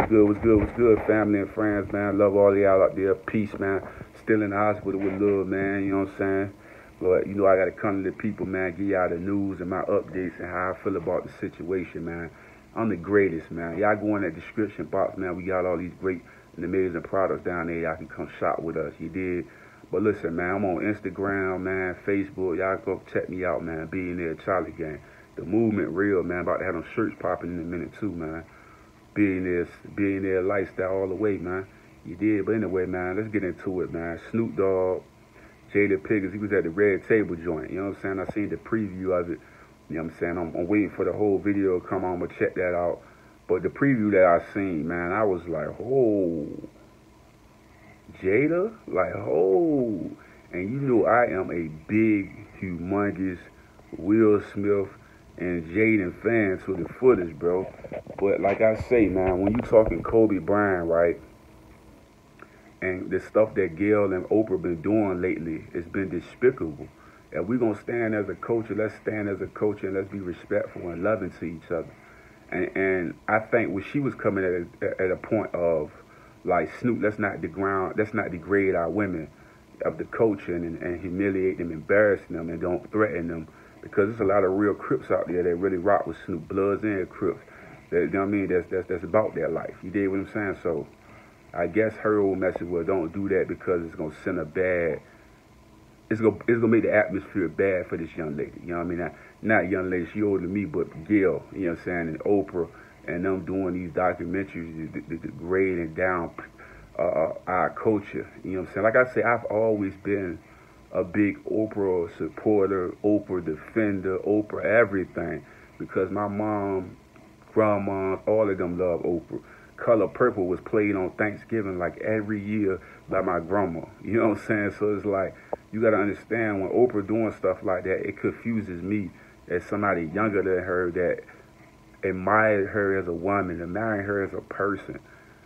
What's good, family and friends, man. Love all y'all out there. Peace, man. Still in the hospital with love, man. You know what I'm saying? But, I got to come to the people, man, give y'all the news and my updates and how I feel about the situation, man. I'm the greatest, man. Y'all go in that description box, man. We got all these great and amazing products down there. Y'all can come shop with us. You did. But listen, man, I'm on Instagram, man, Facebook. Y'all go check me out, man. Billionaire Charlie gang. The movement real, man. About to have them shirts popping in a minute, too, man. Billionaire lifestyle all the way, man. You did. But anyway, man, let's get into it, man. Snoop Dogg, Jada Pinkett, he was at the Red Table joint. You know what I'm saying? I seen the preview of it. You know what I'm saying? I'm waiting for the whole video to come on. I'm going to check that out. But the preview that I seen, man, I was like, oh, Jada? Like, oh. And you know I am a big, humongous Will Smith and Jaden fan to the fullest, bro. But like I say, man, when you talking Kobe Bryant, right, and the stuff that Gayle and Oprah been doing lately, it's been despicable. If we're going to stand as a culture, let's stand as a culture and let's be respectful and loving to each other. And I think when she was coming at a point of, like, Snoop, let's not degrade our women of the culture and humiliate them, embarrass them, and don't threaten them. Because there's a lot of real Crips out there that really rock with Snoop, Bloods and Crips. That, you know what I mean? That's about their life. You dig what I'm saying? So I guess her old message was don't do that because it's gonna send a bad. It's gonna make the atmosphere bad for this young lady. You know what I mean? Not young lady, she older than me, but Gayle. You know what I'm saying? And Oprah and them doing these documentaries, degrading down our culture. You know what I'm saying? Like I say, I've always been a big Oprah supporter, Oprah defender, Oprah everything. Because my mom, grandma, all of them love Oprah. Color Purple was played on Thanksgiving like every year by my grandma. You know what I'm saying? So it's like, you got to understand when Oprah doing stuff like that, it confuses me as somebody younger than her that admired her as a woman, admiring her as a person.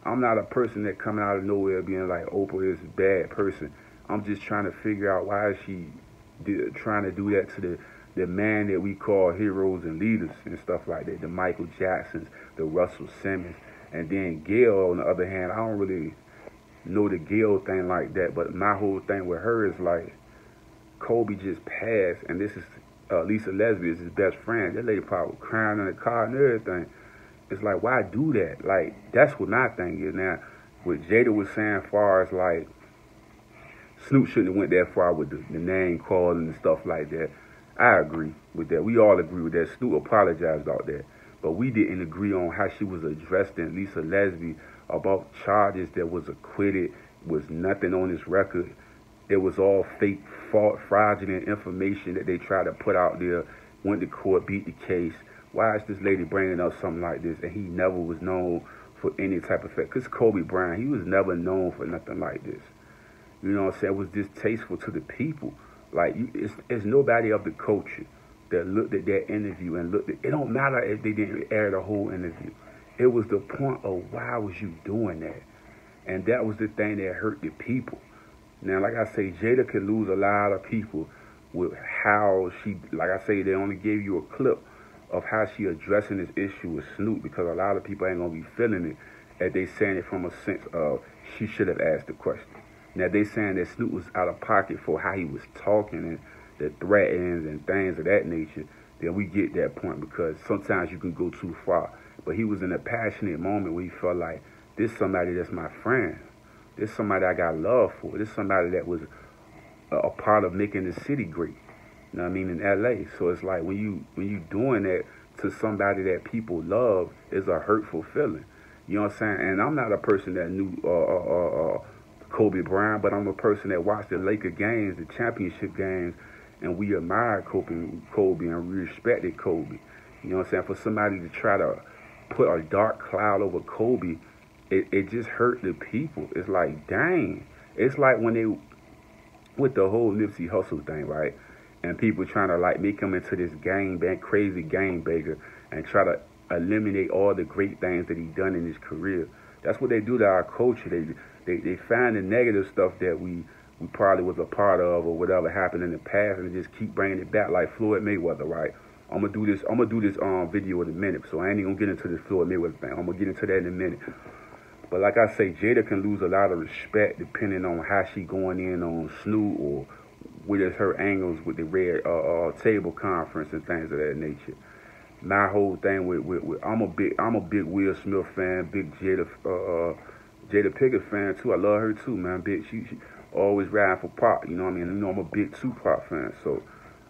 I'm not a person that coming out of nowhere being like Oprah is a bad person. I'm just trying to figure out why is she trying to do that to the man that we call heroes and leaders and stuff like that, the Michael Jacksons, the Russell Simmons. And then Gayle, on the other hand, I don't really know the Gayle thing like that, but my whole thing with her is like, Kobe just passed, and this is Lisa Leslie is his best friend. That lady probably crying in the car and everything. It's like, why do that? Like, that's what my thing is now. What Jada was saying as far as like, Snoop shouldn't have went that far with the name calling and stuff like that. I agree with that. We all agree with that. Snoop apologized about that. But we didn't agree on how she was addressing Lisa Leslie about charges that was acquitted, was nothing on this record. It was all fake, fraudulent information that they tried to put out there, went to court, beat the case. Why is this lady bringing up something like this? And he never was known for any type of fact. Because Kobe Bryant, he was never known for nothing like this. You know what I'm saying? It was distasteful to the people. Like, it's nobody of the culture that looked at that interview and looked at it. Don't matter if they didn't air the whole interview. It was the point of why was you doing that? And that was the thing that hurt the people. Now, like I say, Jada could lose a lot of people with how she, like I say, they only gave you a clip of how she addressing this issue with Snoop because a lot of people ain't going to be feeling it as they saying it from a sense of she should have asked the question. Now, they saying that Snoop was out of pocket for how he was talking and the threatens and things of that nature, then we get that point because sometimes you can go too far. But he was in a passionate moment where he felt like, this somebody that's my friend. This somebody I got love for. This somebody that was a part of making the city great. You know what I mean? In L.A. So it's like when you doing that to somebody that people love, it's a hurtful feeling. You know what I'm saying? And I'm not a person that knew Kobe Bryant, but I'm a person that watched the Laker games, the championship games, and we admired Kobe and we respected Kobe. You know what I'm saying? For somebody to try to put a dark cloud over Kobe, it just hurt the people. It's like, dang. It's like when they, with the whole Nipsey Hussle thing, right? And people trying to like make him into this crazy game banger and try to eliminate all the great things that he done in his career. That's what they do to our culture. They find the negative stuff that we probably was a part of or whatever happened in the past and just keep bringing it back like Floyd Mayweather, right? I'm gonna do this video in a minute, so I ain't even gonna get into this Floyd Mayweather thing. I'm gonna get into that in a minute. But like I say, Jada can lose a lot of respect depending on how she going in on Snoop or what is her angles with the red table conference and things of that nature. My whole thing with I'm a big Will Smith fan, big Jada Pinkett fan too. I love her too, man. Big she always riding for Pop. You know what I mean? You know I'm a big Tupac fan, so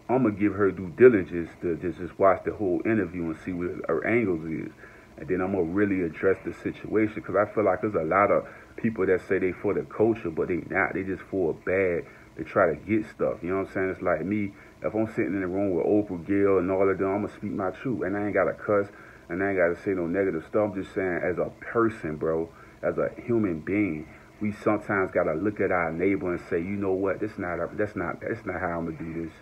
I'm gonna give her due diligence to just watch the whole interview and see what her angles is, and then I'm gonna really address the situation because I feel like there's a lot of people that say they for the culture, but they not. They just for a bag to try to get stuff. You know what I'm saying? It's like me. If I'm sitting in the room with Oprah, Gayle, and all of them, I'm gonna speak my truth, and I ain't gotta cuss, and I ain't gotta say no negative stuff. I'm just saying, as a person, bro, as a human being, we sometimes gotta look at our neighbor and say, you know what? That's not how I'm gonna do this.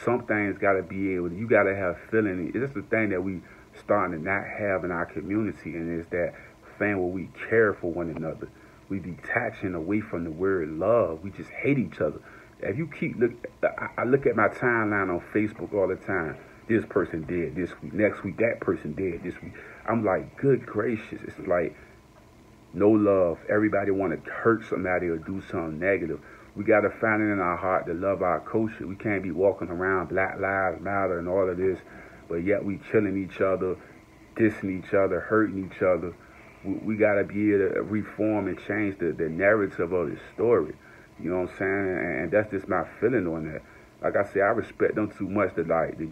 Some things gotta be able. You gotta have feeling. It's the thing that we starting to not have in our community, and it's that thing where we care for one another. We detaching away from the word love. We just hate each other. If you I look at my timeline on Facebook all the time. This person dead this week. Next week, that person dead this week. I'm like, good gracious. It's like no love. Everybody want to hurt somebody or do something negative. We got to find it in our heart to love our culture. We can't be walking around Black Lives Matter and all of this, but yet we killing each other, dissing each other, hurting each other. We got to be able to reform and change the narrative of this story. You know what I'm saying? And that's just my feeling on that. Like I say, I respect them too much to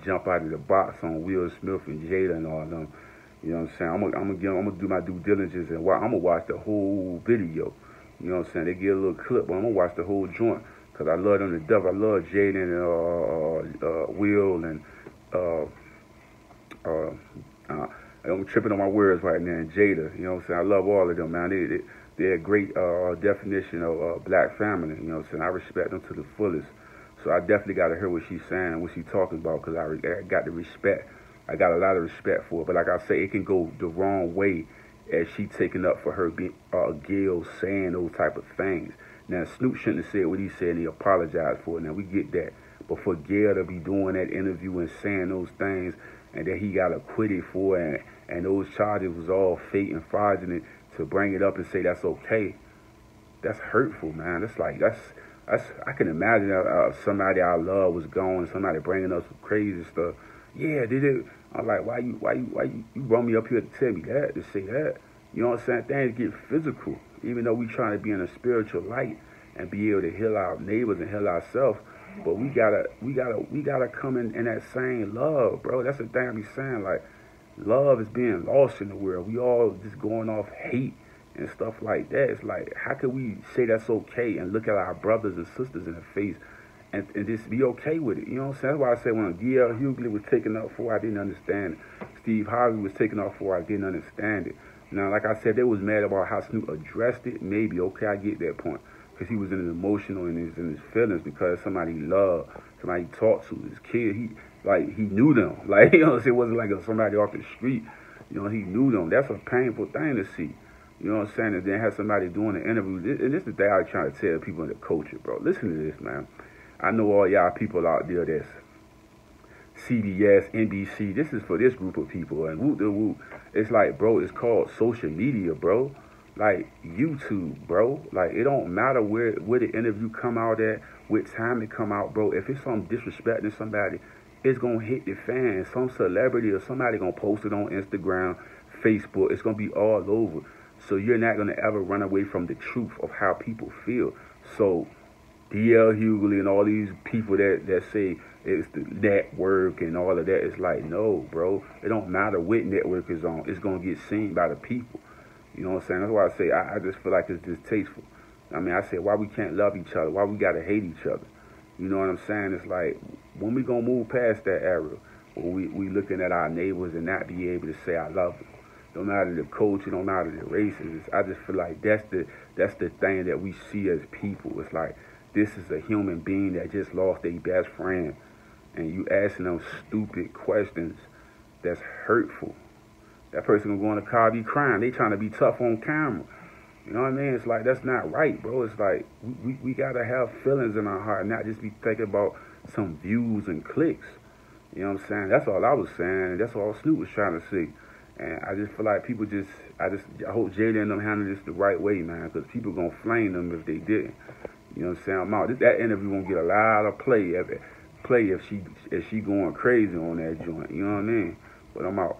jump out of the box on Will Smith and Jada and all of them. You know what I'm saying? I'm gonna do my due diligence and I'm gonna watch the whole video. You know what I'm saying? They get a little clip, but I'm gonna watch the whole joint because I love them to death. I love Jada and Will and I'm tripping on my words right now. And Jada, you know what I'm saying? I love all of them, man. They're a great definition of black family. You know what I'm saying? I respect them to the fullest. So I definitely got to hear what she's saying, what she's talking about, because I got the respect. I got a lot of respect for it. But like I say, it can go the wrong way as she taking up for her Gayle saying those type of things. Now, Snoop shouldn't have said what he said, and he apologized for it. Now, we get that. But for Gayle to be doing that interview and saying those things, and that he got acquitted for it, and those charges was all fake and fraudulent, to bring it up and say that's okay, that's hurtful, man. That's I can imagine somebody I love was gone, somebody bringing up some crazy stuff. Yeah, did it? I'm like, why you brought me up here to tell me that, to say that? You know what I'm saying? Things get physical, even though we trying to be in a spiritual light and be able to heal our neighbors and heal ourselves. But we gotta come in that same love, bro. That's the thing I be saying. Like, love is being lost in the world. We all just going off hate and stuff like that. It's like, how can we say that's okay and look at our brothers and sisters in the face and just be okay with it? You know what I'm saying? That's why I say when D.L. Hughley was taken up for, I didn't understand it. Steve Harvey was taken up for, I didn't understand it. Now, like I said, they was mad about how Snoop addressed it. Maybe, okay, I get that point. Because he was in his emotional and his feelings because somebody he loved, somebody he talked to, his kid, he knew them. Like, you know, it wasn't like somebody off the street. You know, he knew them. That's a painful thing to see. You know what I'm saying? And then have somebody doing an interview. And this is the thing I was trying to tell people in the culture, bro. Listen to this, man. I know all y'all people out there that's CBS, NBC. This is for this group of people. And whoop the whoop. It's like, bro, it's called social media, bro. Like YouTube, bro. Like, it don't matter where the interview come out at, what time it come out, bro. If it's some disrespecting somebody, it's gonna hit the fan. Some celebrity or somebody gonna post it on Instagram, Facebook. It's gonna be all over. So you're not gonna ever run away from the truth of how people feel. So D.L. Hughley and all these people that say it's the network and all of that, it's like, no, bro. It don't matter what network is on. It's gonna get seen by the people. You know what I'm saying? That's why I say I just feel like it's distasteful. I mean, I say, why we can't love each other? Why we gotta hate each other? You know what I'm saying? It's like, when we gonna move past that era, when we looking at our neighbors and not be able to say I love them? No matter the culture, no matter the races. I just feel like that's the thing that we see as people. It's like, this is a human being that just lost their best friend, and you asking them stupid questions that's hurtful. That person gonna go on the car, be crying. They trying to be tough on camera. You know what I mean? It's like, that's not right, bro. It's like, we gotta have feelings in our heart, not just be thinking about some views and clicks. You know what I'm saying? That's all I was saying. That's all Snoop was trying to say. And I just feel like people I hope Jada and them handle this the right way, man, because people gonna flame them if they didn't. You know what I'm saying? I'm out. That interview gonna get a lot of play if she going crazy on that joint. You know what I mean? But I'm out.